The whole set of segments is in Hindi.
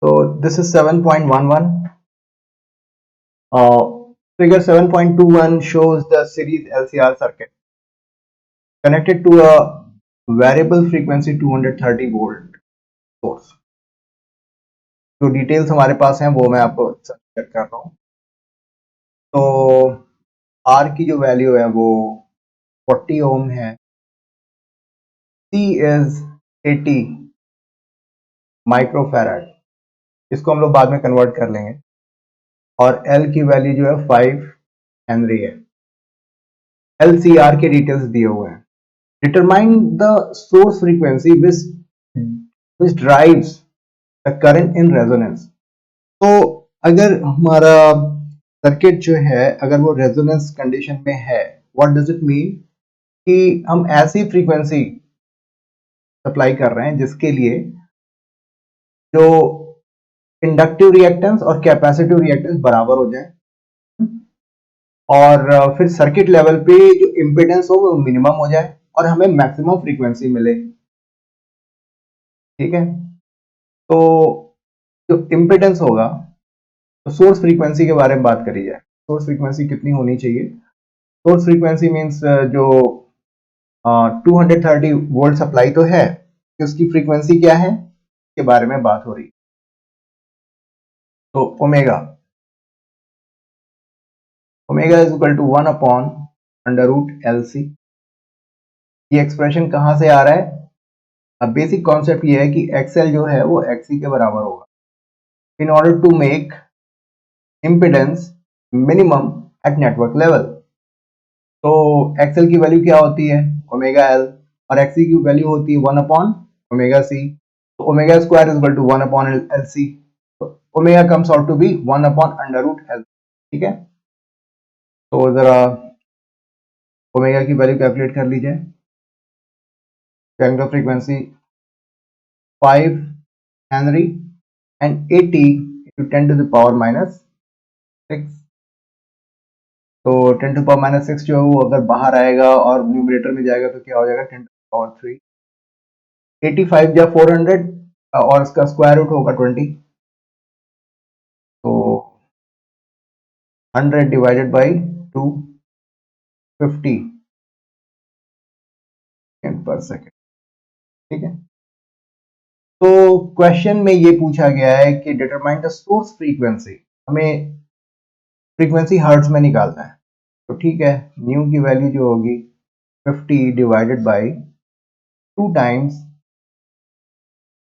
So this is 7.11. Figure 7.21 shows the series LCR circuit connected to a variable frequency 230 volt source. जो डिटेल्स हमारे पास हैं वो मैं आपको चेक कर रहा हूँ. तो R की जो वैल्यू है वो 40 ओम है. C is 80 microfarad. इसको हम लोग बाद में कन्वर्ट कर लेंगे. और L की वैल्यू जो है 5 हेनरी है. LCR के डिटेल्स दिए हुए हैं. Determine the source frequency which drives the current in resonance. तो अगर हमारा सर्किट जो है अगर वो रेजोनेंस कंडीशन में है, व्हाट डज इट मीन कि हम ऐसी फ्रीक्वेंसी सप्लाई कर रहे हैं जिसके लिए जो इंडक्टिव रिएक्टेंस और कैपेसिटिव रिएक्टेंस बराबर हो जाए और फिर सर्किट लेवल पे जो इम्पीडेंस हो वो मिनिमम हो जाए और हमें मैक्सिमम फ्रीक्वेंसी मिले. ठीक है. तो जो इम्पीडेंस होगा तो सोर्स फ्रीक्वेंसी के बारे में बात करी जाए. सोर्स फ्रीक्वेंसी कितनी होनी चाहिए? सोर्स फ्रीक्वेंसी मींस जो 230 वोल्ट सप्लाई तो है कि उसकी फ्रीक्वेंसी क्या है के बारे में बात हो रही है. तो omega is equal to 1 upon under root L C. ये एक्सप्रेशन कहां से आ रहा है? अब बेसिक कॉन्सेप्ट ये है कि एक्सएल जो है वो एक्सी के बराबर होगा in order to make impedance minimum at network level. तो एक्सएल की वैल्यू क्या होती है? Omega L. और एक्सी की वैल्यू होती है 1 अपॉन ओमेगा सी. तो omega square is equal to 1 upon L C. Omega comes out to be 1 upon under root L. ठीक है. तो जरा ओमेगा की वैल्यू कैलकुलेट कर लीजिए. Angular frequency 5 Henry and 80 into 10 to the power minus 6. तो 10 to the power minus 6 जो है वो अगर बाहर आएगा और न्यूमरेटर में जाएगा तो क्या हो जाएगा? 10 to the power 3. 85 या 400 और इसका स्क्वायर रूट होगा 20. तो 100 डिवाइडेड बाई 250 पर सेकेंड. ठीक है. तो क्वेश्चन में ये पूछा गया है कि डिटरमाइन द सोर्स फ्रीक्वेंसी. हमें फ्रीक्वेंसी हर्ट्ज में निकालना है. तो ठीक है, न्यू की वैल्यू जो होगी 50 डिवाइडेड बाई 2 टाइम्स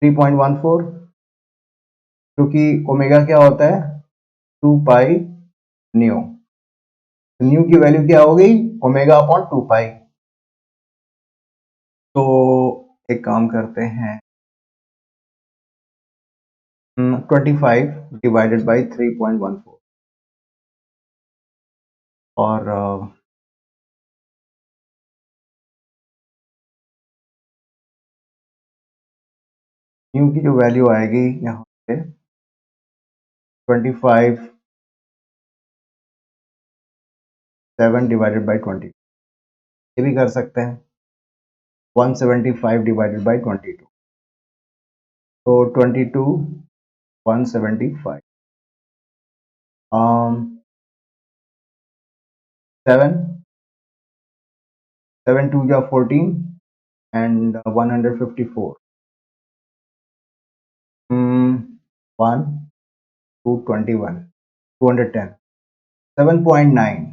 3.14 जो कि ओमेगा क्या होता है? 2 पाई न्यू. न्यू की वैल्यू क्या हो गई? ओमेगा अपॉन 2 पाई. तो एक काम करते हैं 25 डिवाइडेड बाई 3.14 और न्यू की जो वैल्यू आएगी यहाँ पे 25 7 डिवाइडेड बाई 20. ये भी कर सकते हैं 175 डिवाइडेड बाई 22. तो 22 175 7 2 या 14 and 154 1 221 210 7.9.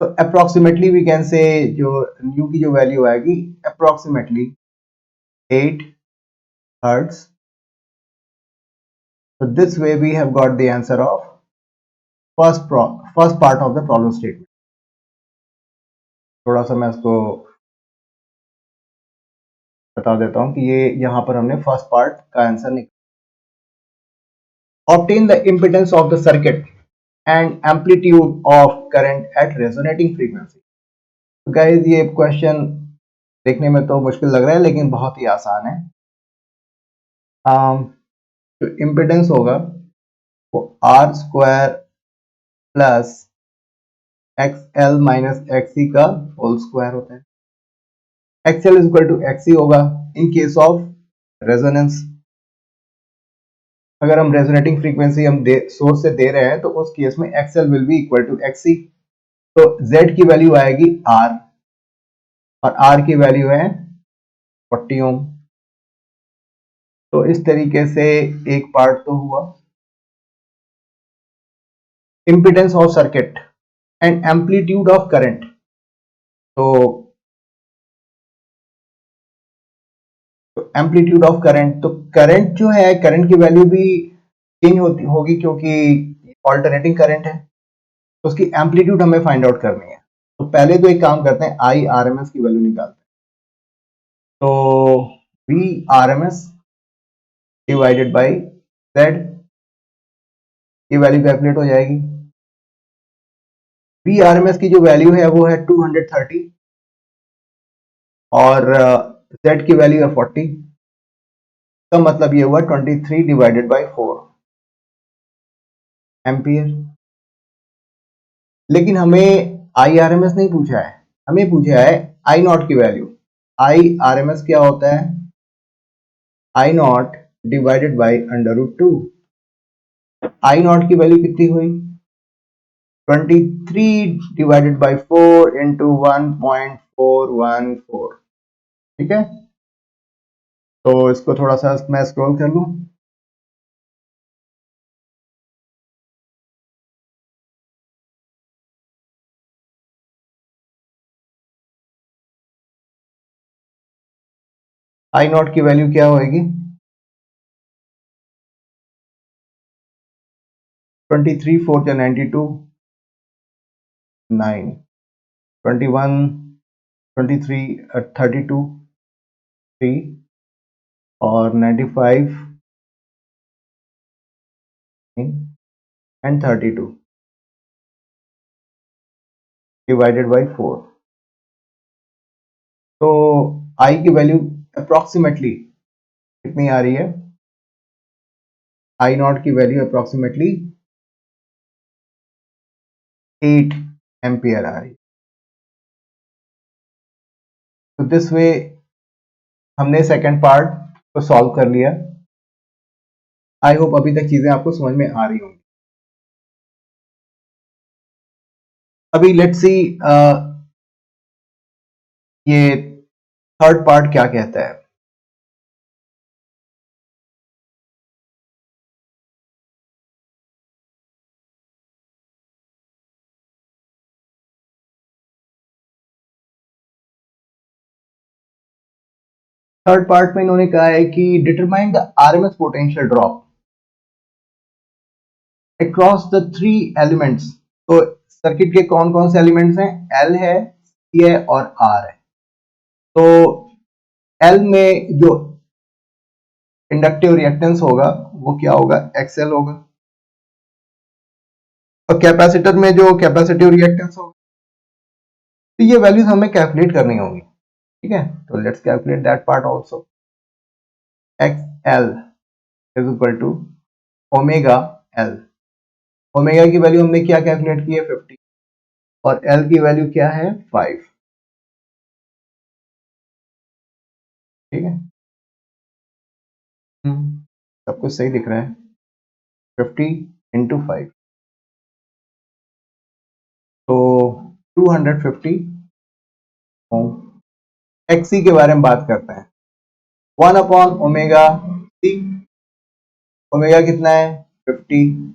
तो अप्रोक्सीमेटली वी कैन से जो न्यू की जो वैल्यू आएगी approximately 8 hertz. So this way we have got the answer of first part of the problem statement. थोड़ा सा मैं इसको बता देता हूं कि ये यहां पर हमने फर्स्ट पार्ट का आंसर निकाला. Obtain the impedance of the circuit and amplitude of current at resonating frequency. तो गाइस ये क्वेश्चन देखने में तो मुश्किल लग रहा है लेकिन बहुत ही आसान है. जो इम्पिडेंस होगा वो R square plus X L minus XC का होल स्क्वायर होता है. XL is equal to XC होगा इन केस ऑफ रेजोनेंस. अगर हम रेजोनेटिंग फ्रीक्वेंसी हम सोर्स से दे रहे हैं तो उस केस में XL will be equal to XC। तो Z की वैल्यू आएगी R और R की वैल्यू है 40 ओम। तो इस तरीके से एक पार्ट तो हुआ। Impedance of circuit and amplitude of current. तो एम्पलीट्यूड ऑफ करंट, तो करंट जो है, करंट की वैल्यू भी चेंज होगी क्योंकि ऑल्टरनेटिंग करंट है। तो उसकी एम्पलीट्यूड हमें फाइंड आउट करनी है। तो पहले तो एक काम करते हैं, आई आर एम एस की वैल्यू निकालते हैं। तो V R M S divided by Z, ये वैल्यू कैलकुलेट हो जाएगी। वी आर एम एस की जो वैल्यू है वो है 230 और जेड की वैल्यू है 40। तो मतलब ये हुआ 23 डिवाइडेड बाई 4 एम्पियर। लेकिन हमें आई आर एम एस नहीं पूछा है, हमें पूछा है आई नॉट की वैल्यू। आई आर एम एस क्या होता है? I nought divided by under root 2। I nought की वैल्यू कितनी हुई? 23 डिवाइडेड बाई 4 इंटू 1.414। ठीक है, तो इसको थोड़ा सा मैं स्क्रॉल कर लूं। आई नॉट की वैल्यू क्या होगी? 23 4 या 92, 9, 21, 23, 32, 3 और 95 एंड 32 डिवाइडेड बाई 4। तो आई की वैल्यू अप्रोक्सीमेटली कितनी आ रही है? आई नॉट की वैल्यू अप्रोक्सीमेटली 8 एम्पियर आ रही है। तो दिस वे हमने सेकंड पार्ट को सॉल्व कर लिया। आई होप अभी तक चीजें आपको समझ में आ रही होंगी। अभी लेट्स सी ये थर्ड पार्ट क्या कहता है। थर्ड पार्ट में इन्होंने कहा है कि determine the RMS potential drop across the three elements. तो सर्किट के कौन कौन से एलिमेंट्स हैं? एल है, सी है और आर है। तो एल में जो इंडक्टिव रिएक्टेंस होगा वो क्या होगा? एक्सएल होगा। और कैपेसिटर में जो कैपेसिटिव रिएक्टेंस होगा, तो ये वैल्यूज हमें कैलकुलेट करनी होगी। ठीक है, तो let's calculate that part also. X L is equal to omega L. ओमेगा की वैल्यू हमने क्या कैलकुलेट की है? 50 और एल की वैल्यू क्या है? 5। ठीक है, सब कुछ सही दिख रहा है। 50 इंटू 5 तो 250 ओम। एक्सी के बारे में बात करते हैं। 1 अपॉन ओमेगा सी, ओमेगा कितना है? 50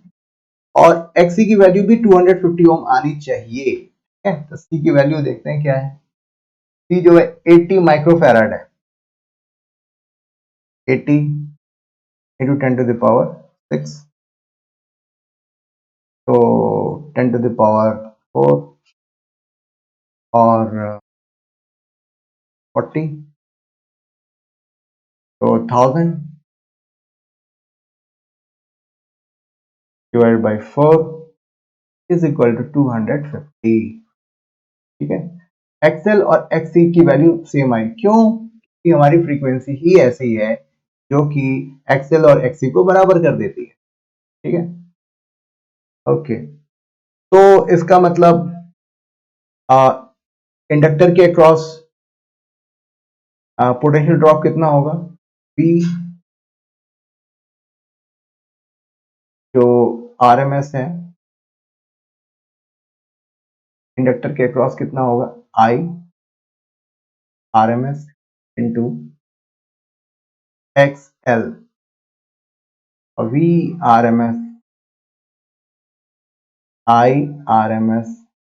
और एक्सी की वैल्यू भी 250 ओम आनी चाहिए। ठीक है, तो सी की वैल्यू देखते हैं क्या है। सी जो है 80 माइक्रोफैराड है। 80 इंटू 10 टू द पावर 6, तो 10 टू द पावर 4 और 40, तो 1000 divided by 4 is equal to 250। ठीक है, एक्सएल और एक्सी की वैल्यू सेम आई। क्यों? कि हमारी फ्रीक्वेंसी ही ऐसी है जो कि एक्सएल और एक्सी को बराबर कर देती है। ठीक है, ओके। तो इसका मतलब इंडक्टर के अक्रॉस पोटेंशियल ड्रॉप कितना होगा? V जो RMS है इंडक्टर के अक्रॉस कितना होगा, I RMS इंटू XL और V RMS I RMS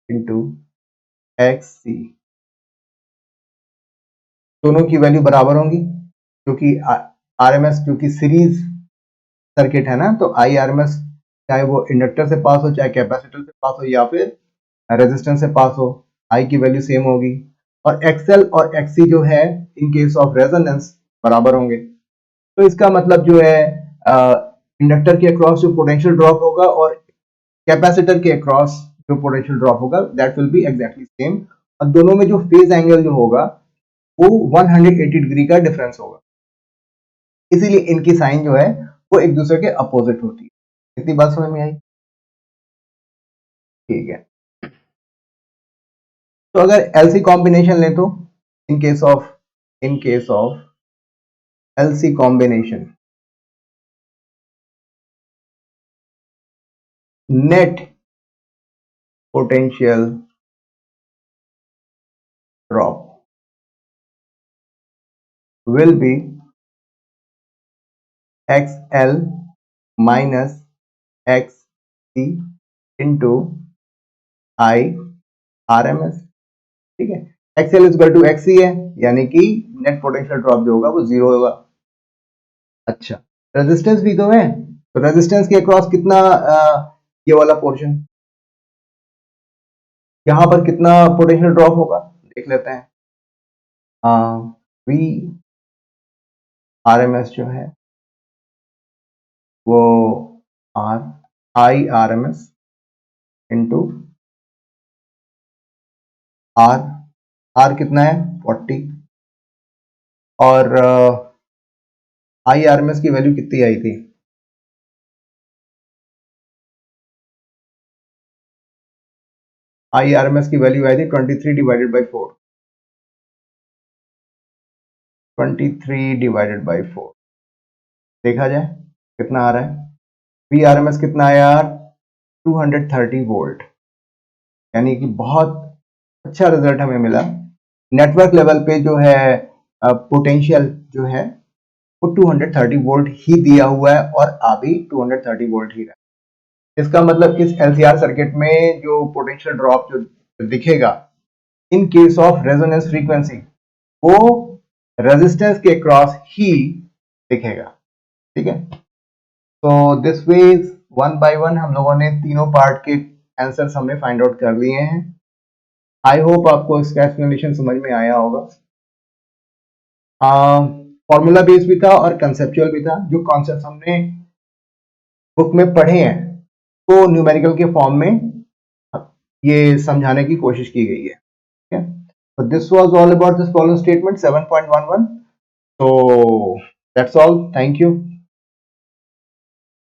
into XC, दोनों की वैल्यू बराबर होंगी क्योंकि RMS क्योंकि सीरीज सर्किट है ना, तो I RMS चाहे वो इंडक्टर से पास हो, चाहे कैपेसिटर से पास हो, या फिर रेजिस्टेंस से पास हो, I की वैल्यू सेम होगी। और XL और XC जो है इन केस ऑफ रेजोनेंस बराबर होंगे। तो इसका मतलब जो है इंडक्टर के अक्रॉस जो पोटेंशियल ड्रॉप होगा और कैपेसिटर के अक्रॉस जो पोटेंशियल ड्रॉप होगा that will be exactly same, और दोनों में जो फेज एंगल जो होगा वो 180 डिग्री का डिफरेंस होगा, इसीलिए इनकी साइन जो है वो एक दूसरे के अपोजिट होती है। इतनी बात समझ में आई? ठीक है। तो अगर LC कॉम्बिनेशन ले तो in case of LC combination net potential drop will be XL minus XC into I RMS। ठीक है, XL is equal to XC है, यानी कि नेट पोटेंशियल ड्रॉप जो होगा वो 0 होगा। अच्छा, रेजिस्टेंस भी तो है, तो रेजिस्टेंस के अक्रॉस कितना ये वाला पोर्शन, यहां पर कितना पोटेंशियल ड्रॉप होगा देख लेते हैं। V RMS जो है वो I RMS इंटू R कितना है 40, और I RMS की वैल्यू कितनी आई थी, I RMS की वैल्यू आई थी 23 डिवाइडेड बाई 4, 23 डिवाइडेड बाई 4 देखा जाए कितना आ रहा है। V RMS कितना आया, 230 वोल्ट, यानी कि बहुत अच्छा रिजल्ट हमें मिला। नेटवर्क लेवल पे जो है पोटेंशियल जो है वो 230 वोल्ट ही दिया हुआ है और अभी 230 वोल्ट ही रहा। इसका मतलब इस LCR सर्किट में जो पोटेंशियल ड्रॉप जो दिखेगा in case of resonance frequency वो रेजिस्टेंस के क्रॉस ही दिखेगा। ठीक है, तो this way one by one हम लोगों ने तीनों पार्ट के आंसर्स हमने फाइंड आउट कर लिए हैं। आई होप आपको इसका एक्सप्लेनेशन समझ में आया होगा। फॉर्मूला बेस भी था और कंसेप्चुअल भी था। जो कॉन्सेप्ट हमने बुक में पढ़े हैं तो न्यूमेरिकल के फॉर्म में ये समझाने की कोशिश की गई है। ठीक है, तो this was all about this problem statement 7.11। so that's all, thank you।